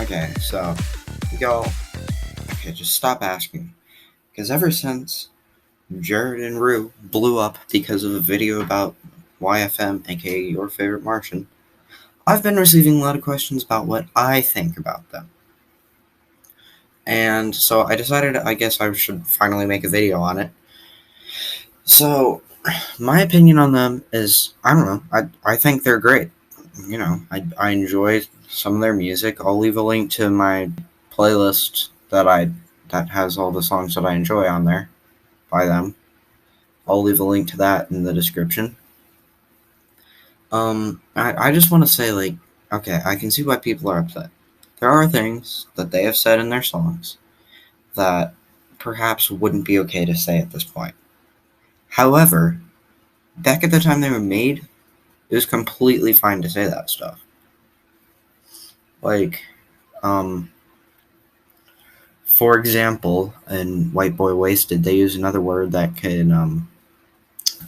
Okay, so, y'all, okay, just stop asking. Because ever since Jared and Rue blew up because of a video about YFM, aka Your Favorite Martian, I've been receiving a lot of questions about what I think about them. And so I decided I guess I should finally make a video on it. So, my opinion on them is, I don't know, I think they're great. You know, I enjoy some of their music. I'll leave a link to my playlist that has all the songs that I enjoy on there by them. I'll leave a link to that in the description. I just want to say, like, okay, I can see why people are upset. There are things that they have said in their songs that perhaps wouldn't be okay to say at this point. However, back at the time they were made, it was completely fine to say that stuff. Like, for example, in White Boy Wasted, they use another word that can,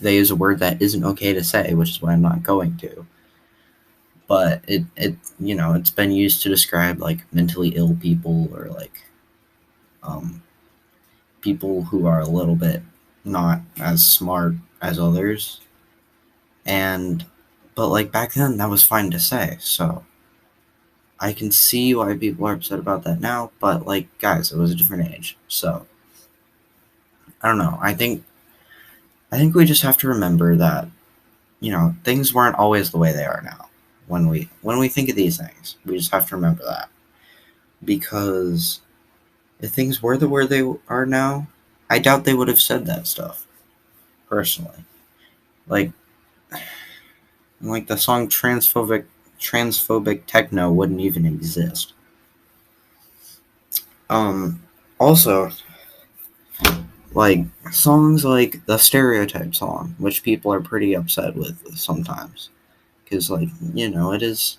they use a word that isn't okay to say, which is why I'm not going to. But it's been used to describe, like, mentally ill people or, like, people who are a little bit not as smart as others. But, like, back then, that was fine to say, so I can see why people are upset about that now, but, like, guys, it was a different age, so I don't know. I think we just have to remember that, things weren't always the way they are now. When we think of these things, we just have to remember that. Because if things were the way they are now, I doubt they would have said that stuff, personally. Like the song transphobic techno wouldn't even exist. Also, like, songs like the Stereotype song, which people are pretty upset with sometimes. Because, like, it is...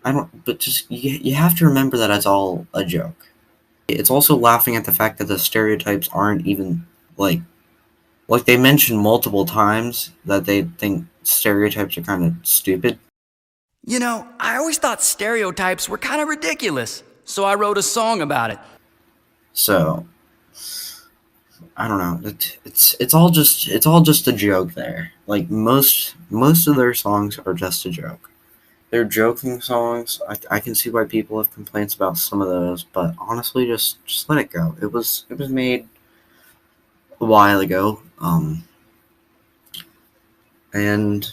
but just, you have to remember that it's all a joke. It's also laughing at the fact that the stereotypes aren't even, like they mention multiple times that they think stereotypes are kind of stupid. I always thought stereotypes were kind of ridiculous, so I wrote a song about it. So, I don't know. It's all just a joke there. Like, most of their songs are just a joke. They're joking songs. I can see why people have complaints about some of those, but honestly, just let it go. It was made a while ago, and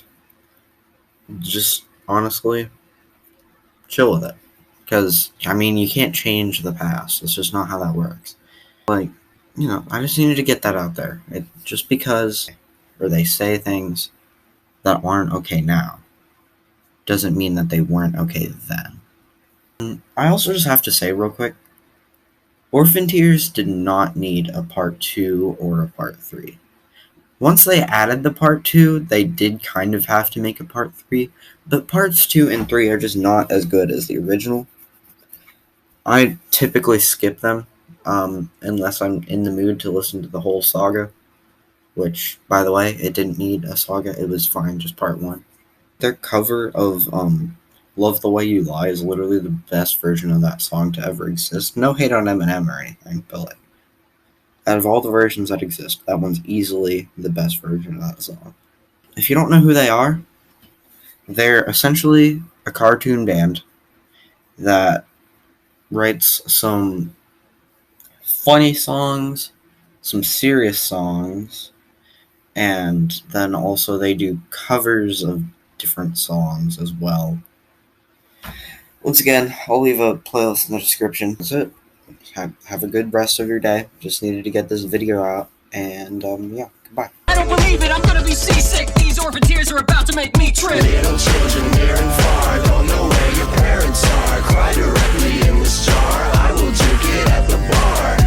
just honestly, chill with it. Because, you can't change the past. It's just not how that works. Like, I just needed to get that out there. Just because or they say things that aren't okay now doesn't mean that they weren't okay then. I also just have to say real quick, Orphan Tears did not need a part 2 or a part 3. Once they added the part 2, they did kind of have to make a part 3, but parts 2 and 3 are just not as good as the original. I typically skip them, unless I'm in the mood to listen to the whole saga, which, by the way, it didn't need a saga, it was fine, just part 1. Their cover of, Love the Way You Lie is literally the best version of that song to ever exist. No hate on Eminem or anything, but, like, out of all the versions that exist, that one's easily the best version of that song. If you don't know who they are, they're essentially a cartoon band that writes some funny songs, some serious songs, and then also they do covers of different songs as well. Once again, I'll leave a playlist in the description. That's it. Have a good rest of your day. Just needed to get this video out, and yeah, goodbye. I don't believe it, I'm gonna be seasick. These orphan tears are about to make me trip. Little children near and far don't know where your parents are. Cry directly in this jar, I will drink it at the bar.